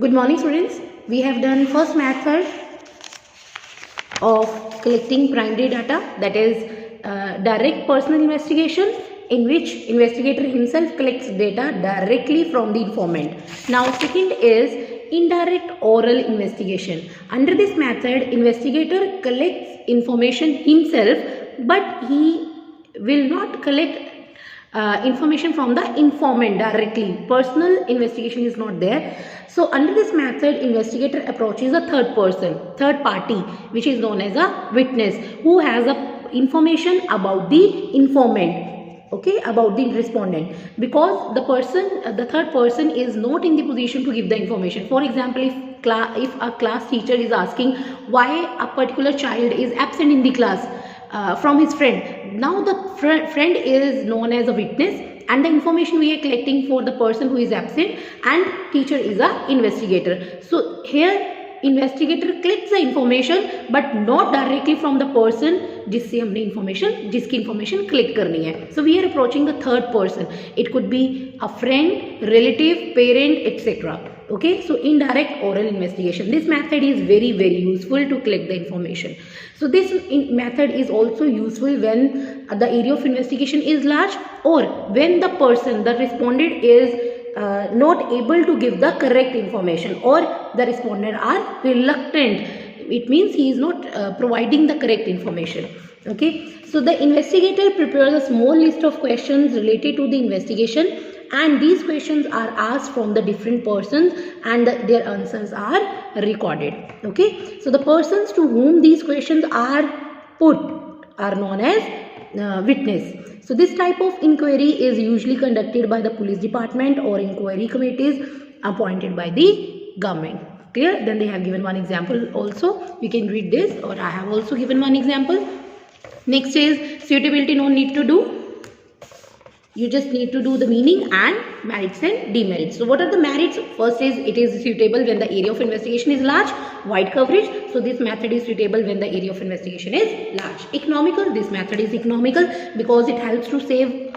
Good morning, students. We have done first method of collecting primary data, that is direct personal investigation, in which investigator himself collects data directly from the informant. Now second is indirect oral investigation. Under this method, investigator collects information himself, but he will not collect information from the informant directly. Personal investigation is not there. So under this method, investigator approaches a third party, which is known as a witness, who has a information about the informant, okay, about the respondent, because the third person is not in the position to give the information. For example, if a class teacher is asking why a particular child is absent in the class from his friend, now the friend is known as a witness, and the information we are collecting for the person who is absent, and teacher is a investigator. So here investigator collects the information but not directly from the person जिससे हमने जिसकी information collect करनी है. So we are approaching the third person. It could be a friend, relative, parent, etc. Okay, so indirect oral investigation. This method is very useful to collect the information. So this method is also useful when the area of investigation is large, or when the respondent is not able to give the correct information, or the respondent are reluctant. It means he is not providing the correct information. Okay, so the investigator prepares a small list of questions related to the investigation, and these questions are asked from the different persons, and their answers are recorded. Okay, so the persons to whom these questions are put are known as witness. So this type of inquiry is usually conducted by the police department or inquiry committees appointed by the government. Clear? Then they have given one example also. We can read this, or I have also given one example. Next is suitability, no need to do. You just need to do the meaning and merits and demerits. So what are the merits? First is it is suitable when the area of investigation is large, wide coverage. So this method is suitable when the area of investigation is large. Economical, this method is economical because it helps to save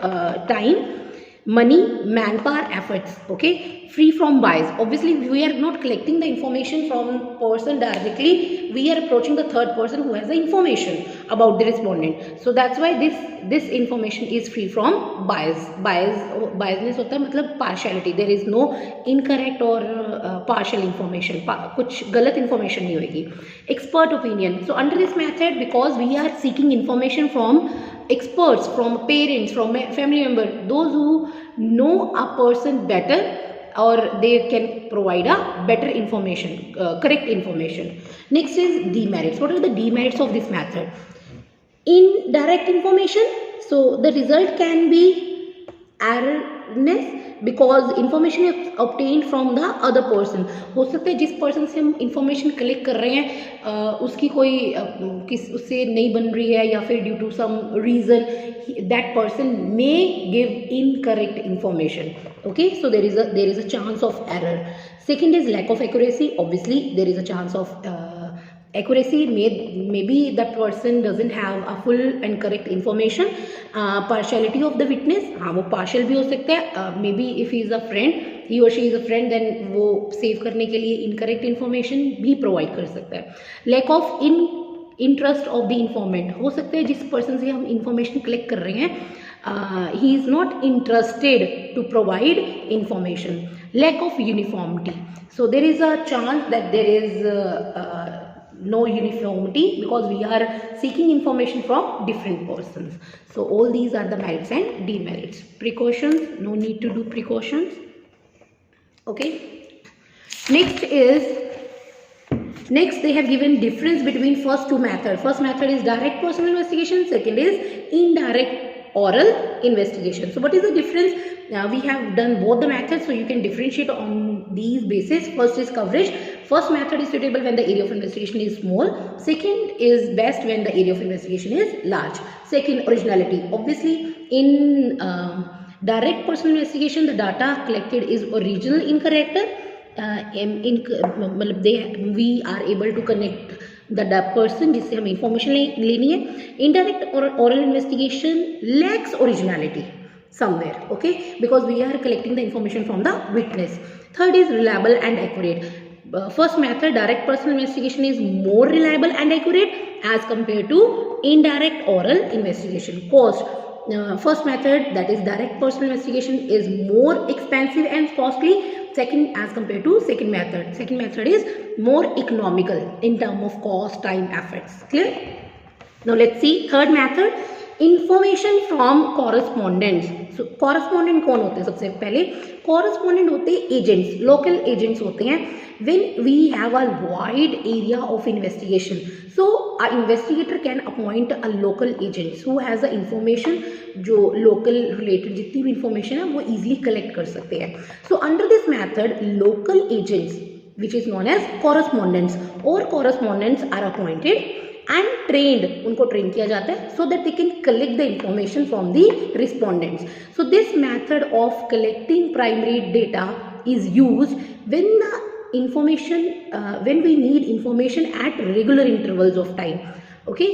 time, money, manpower, efforts. Okay, free from bias. Obviously we are not collecting the information from person directly, we are approaching the third person who has the information about the respondent. So that's why this information is free from biasness होता है मतलब partiality. There is no incorrect or partial information, कुछ गलत information नहीं होगी. Expert opinion. So under this method, because we are seeking information from experts, from parents, from family member, those who know a person better, or they can provide a better information, correct information. Next is demerits. What are the demerits of this method? Indirect information. So the result can be erroneous because information is obtained from the other person. हो सकता है जिस person से हम information collect कर रहे हैं उसकी कोई उससे नहीं बन रही है, या फिर due to some reason that person may give incorrect information. Okay, so there is a chance of error. Second is lack of accuracy. Obviously there is a chance of accuracy. Maybe that person doesn't have a full and correct information. Partiality of the witness, हाँ वो partial भी हो सकता है. Maybe if he is a friend, he or she is a friend, then वो save करने के लिए incorrect information भी provide कर सकता है. Lack of interest of the informant. हो सकता है जिस person से हम information collect कर रहे हैं he is not interested to provide information. Lack of uniformity. So there is a chance that there is no uniformity because we are seeking information from different persons. So all these are the merits and demerits. Precautions, no need to do precautions. Okay. Next they have given difference between first two methods. First method is direct personal investigation. Second is indirect oral investigation. So what is the difference? We have done both the methods, so you can differentiate on these basis. First is coverage. First method is suitable when the area of investigation is small. Second is best when the area of investigation is large. Second, originality. Obviously in direct personal investigation, the data collected is original in character. We are able to connect the person जिससे हमें information लेनी है. Indirect or oral investigation lacks originality. somewhere, okay, because we are collecting the information from the witness. Third is reliable and accurate. First method, direct personal investigation, is more reliable and accurate as compared to indirect oral investigation. Cost, first method, that is direct personal investigation, is more expensive and costly second as compared to second method. Second method is more economical in terms of cost, time, efforts. Clear? Now let's see third method, information from correspondents. So correspondent कौन होते हैं? सबसे पहले correspondent होते हैं agents, local agents होते हैं. When we have a wide area of investigation, so a investigator can appoint a local agents who has the information. जो लोकल रिलेटेड जितनी भी इंफॉर्मेशन है वो इजीली कलेक्ट कर सकते हैं. So under this method local agents which is known as correspondents or correspondents are appointed and trained, उनको train किया जाता है so that they can collect the information from the respondents. So this method of collecting primary data is used when the information when we need information at regular intervals of time. Okay,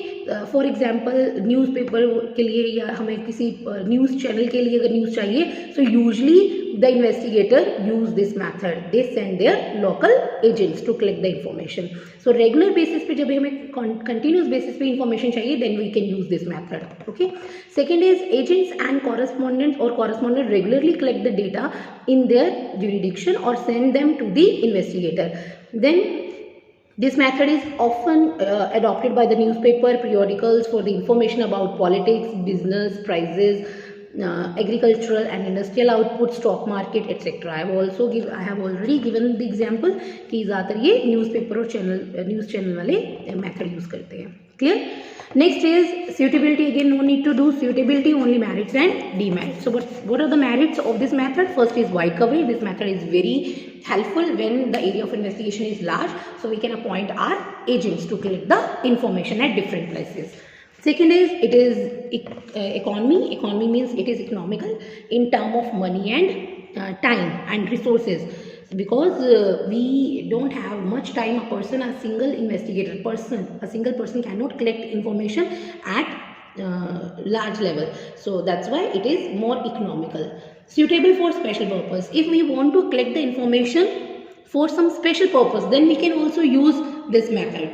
for example newspaper के लिए या हमें किसी news channel के लिए अगर news चाहिए, so usually the investigator use this method. They send their local agents to collect the information. So regular basis पे जब हमें कंटिन्यूस बेसिस पे इंफॉर्मेशन चाहिए, then we can use this method. Okay, second is agents and correspondent और correspondent regularly collect the data in their jurisdiction or send them to the investigator. Then this method is often adopted by the newspaper, periodicals for the information about politics, business, prices, agricultural and industrial output, stock market, etc. I have already given the example कि ज़्यादातर ये newspaper और news channel वाले method use करते हैं. Clear? Next is suitability. Again, no need to do suitability, only merits and demerits. So what are the merits of this method? First is wide coverage. This method is very helpful when the area of investigation is large, so we can appoint our agents to collect the information at different places. Second is it is economy. Economy means it is economical in term of money and time and resources, because we don't have much time. A single person cannot collect information at large level, so that's why it is more economical. Suitable for special purpose. If we want to collect the information for some special purpose, then we can also use this method.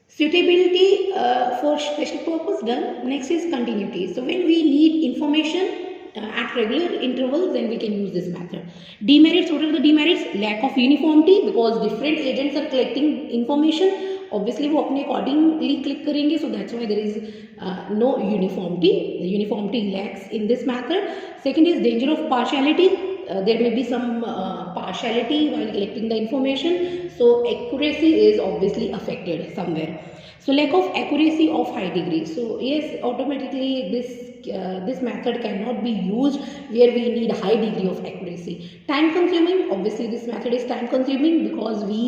Suitability for special purpose done. Next is continuity. So when we need information at regular intervals, then we can use this method. Demerits. What are the demerits? Lack of uniformity, because different agents are collecting information. Obviously वो अपने accordingly click करेंगे, so that's why there is no uniformity. The uniformity lacks in this method. Second is danger of partiality. There may be some partiality while collecting the information, so accuracy is obviously affected somewhere. So lack of accuracy of high degree. So yes, automatically this method cannot be used where we need high degree of accuracy. Time consuming. Obviously this method is time consuming because we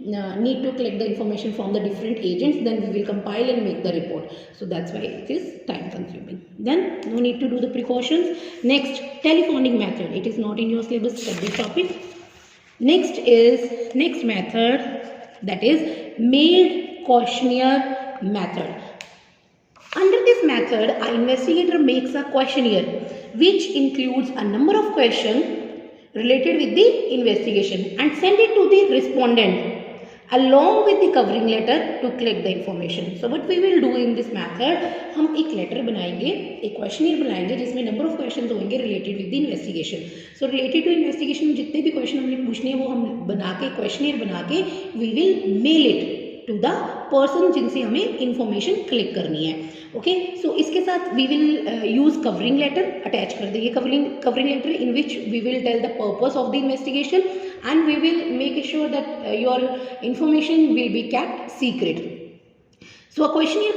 need to collect the information from the different agents, then we will compile and make the report. So that's why it is time consuming. Then no need to do the precautions. Next, telephoning method. It is not in your syllabus at this topic. Next method, that is mailed questionnaire method. Under this method, an investigator makes a questionnaire which includes a number of questions related with the investigation and send it to the respondent along with the covering letter to collect the information. So what we will do in this method, हम एक letter बनाएंगे, एक questionnaire बनाएंगे जिसमें number of questions होंगे related with the investigation. So related to investigation में जितने भी question हमें पूछने हैं वो हम बना के questionnaire बना के we will mail it to the person जिनसे हमें information collect करनी है. Okay, so इसके साथ we will use covering letter, attach कर देंगे covering letter in which we will tell the purpose of the investigation and we will make sure that your information will be kept secret. So a questionnaire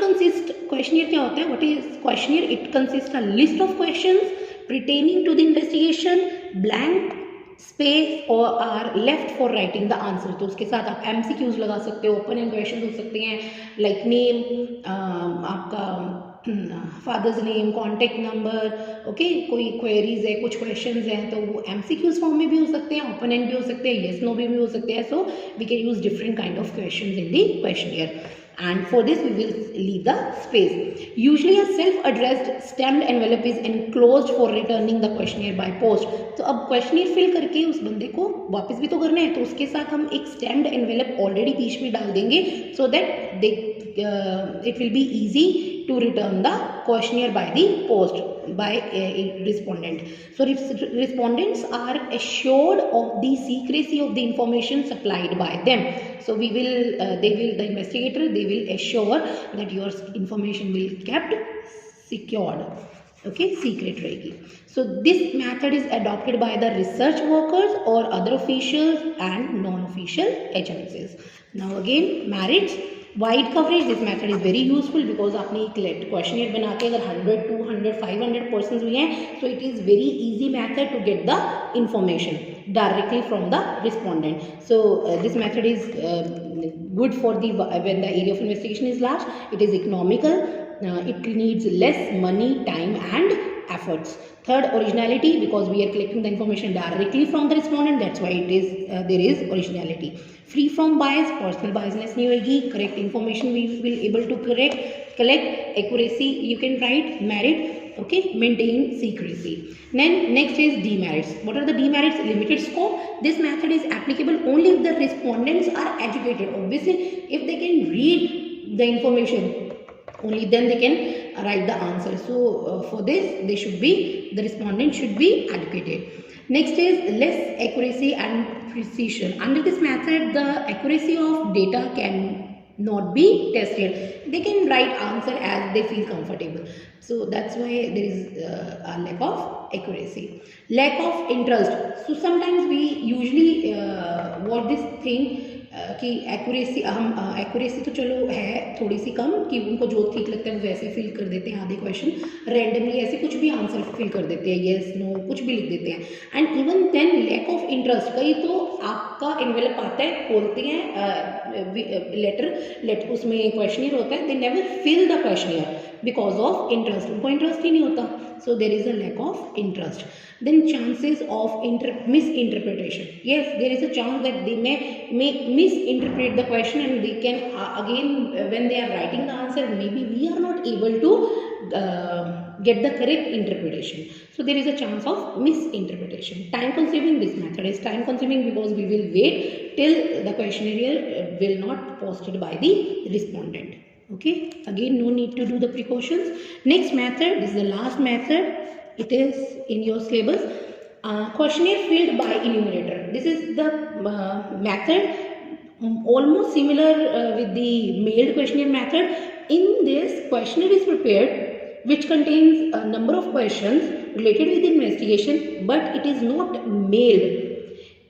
क्या होता है? What is questionnaire? It consists a list of questions pertaining to the investigation, blank space or are left for writing the answer. तो उसके साथ आप MCQs लगा सकते हो, open end questions हो सकते हैं like name, आपका father's name, contact number. Okay, कोई क्वेरीज है, कुछ क्वेश्चंस हैं तो वो MCQs फॉर्म में भी हो सकते हैं, ओपन एंड भी हो सकते हैं, येस नो भी हो सकते हैं. So we can use different kind of questions in the questionnaire. and for this we will leave the space. Usually a self-addressed stamped envelope is enclosed for returning the questionnaire by post. तो अब questionnaire fill करके उस बंदे को वापस भी तो करना है, तो उसके साथ हम एक स्टैम्प्ड एनवेलप ऑलरेडी बीच में डाल देंगे, so that they it will be easy to return the questionnaire by the post by respondent. So respondents are assured of the secrecy of the information supplied by them. So we will the investigator, they will assure that your information will kept secured. Okay, secret रहेगी. So this method is adopted by the research workers or other officials and non-official agencies. Now again, merits. Wide coverage, this method is very useful because आपने एक questionnaire बना के अगर 100, 200, 500 persons हुए हैं, so it is very easy method to get the information directly from the respondent. So this method is good for the when the area of investigation is large. It is economical. It needs less money, time and efforts. Third, originality, because we are collecting the information directly from the respondent, that's why it is there is originality. Free from bias, personal biasness नहीं होगी. Correct information we will able to collect. Accuracy you can write. Merit, okay, maintain secrecy. Then next is demerits. What are the demerits? Limited scope. This method is applicable only if the respondents are educated. Obviously, if they can read the information, only then they can write the answer. So for this the respondent should be educated. Next is less accuracy and precision. Under this method the accuracy of data can not be tested. They can write answer as they feel comfortable. So that's why there is a lack of accuracy. Lack of interest. So sometimes we usually what this thing कि accuracy हम accuracy तो चलो है थोड़ी सी कम कि उनको जो ठीक लगता है वो वैसे फिल कर देते हैं, आधे क्वेश्चन रैंडमली ऐसे कुछ भी आंसर फिल कर देते हैं, येस नो कुछ भी लिख देते हैं. And even then lack of interest. कई तो आपका एनवेलप आता है, खोलते हैं लेटर उसमें क्वेश्चनियर होता है, they never fill the questionnaire because of interest. उनको इंटरेस्ट ही नहीं होता, so there is a lack of interest. Then chances of misinterpretation. Yes, there is a chance that they may misinterpret the question and they can again when they are writing the answer, maybe we are not able to get the correct interpretation. So there is a chance of misinterpretation. Time consuming. This method is time consuming because we will wait till the questionnaire will not posted by the respondent. Okay, again no need to do the precautions. Next method, this is the last method, it is in your syllabus. Questionnaire filled by enumerator. This is the method almost similar with the mailed questionnaire method. In this, questionnaire is prepared which contains a number of questions related with the investigation, but it is not mailed.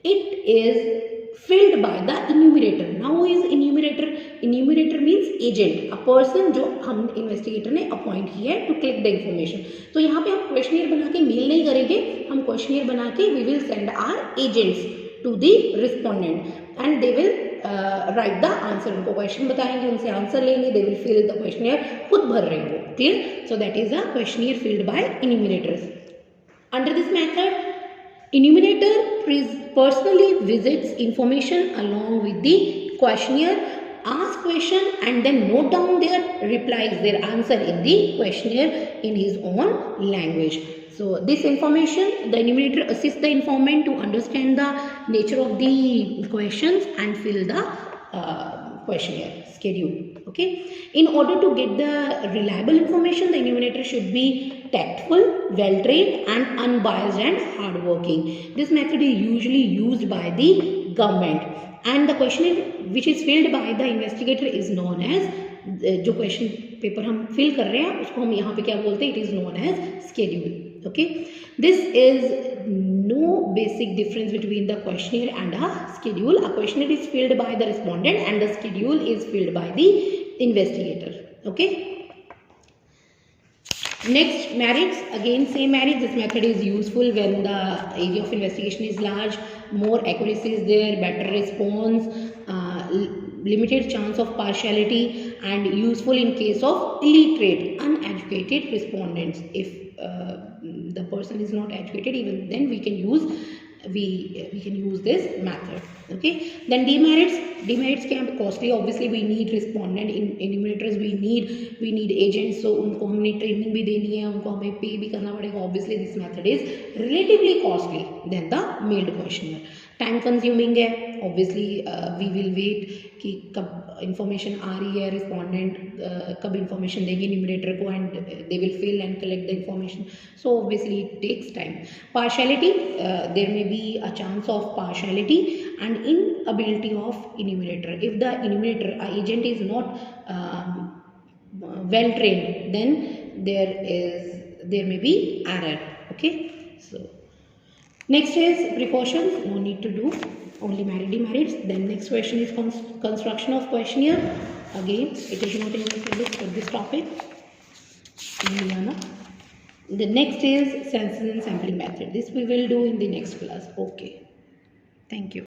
It is filled by the enumerator. Now who is enumerator? Enumerator means agent, a person जो हम investigator ने appoint किया है to collect the information. तो यहाँ पे हम questionnaire बना के mail नहीं करेंगे, हम questionnaire बना के we will send our agents to the respondent and they will write the answer. उनको question बताएंगे, उनसे answer लेंगे, they will fill the questionnaire, खुद भर रहे हैं वो. Clear? So that is a questionnaire filled by enumerators. Under this method, enumerator personally visits information along with the questionnaire, ask question and then note down their replies, their answer in the questionnaire in his own language. So this information, the enumerator assists the informant to understand the nature of the questions and fill the questionnaire schedule. Okay, in order to get the reliable information, the enumerator should be tactful, well trained and unbiased and hardworking. This method is usually used by the government and the questionnaire which is filled by the investigator is known as जो question paper हम fill कर रहे हैं उसको हम यहाँ पे क्या बोलते हैं, it is known as schedule. Okay, this is no basic difference between the questionnaire and a schedule. A questionnaire is filled by the respondent and the schedule is filled by the investigator. Okay. Next, merits. Again same merits. This method is useful when the area of investigation is large, more accuracy is there, better response, limited chance of partiality, and useful in case of illiterate, uneducated respondents. If the person is not educated, even then we can use we can use this method. Okay, then demerits क्या costly, obviously we need respondent enumerators, we need agents, so उनको हमने training भी देनी है, उनको हमें pay भी करना पड़ेगा. Obviously this method is relatively costly than the mailed questionnaire. Time consuming है, ऑब्वियसली वी विल वेट कि कब इंफॉर्मेशन आ रही है, रिस्पोंडेंट कब इंफॉर्मेशन देंगे न्यूमरेटर को, and they will fill and collect the information, so obviously it takes time. Partiality, there may be a chance of partiality and inability of enumerator. If the enumerator agent is not well trained, then there may be error. Okay, so next is precautions, no need to do, only married demerits. Then next question is construction of questionnaire. Again, it is not in the syllabus for this topic. The next is census and sampling method. This we will do in the next class. Okay, thank you.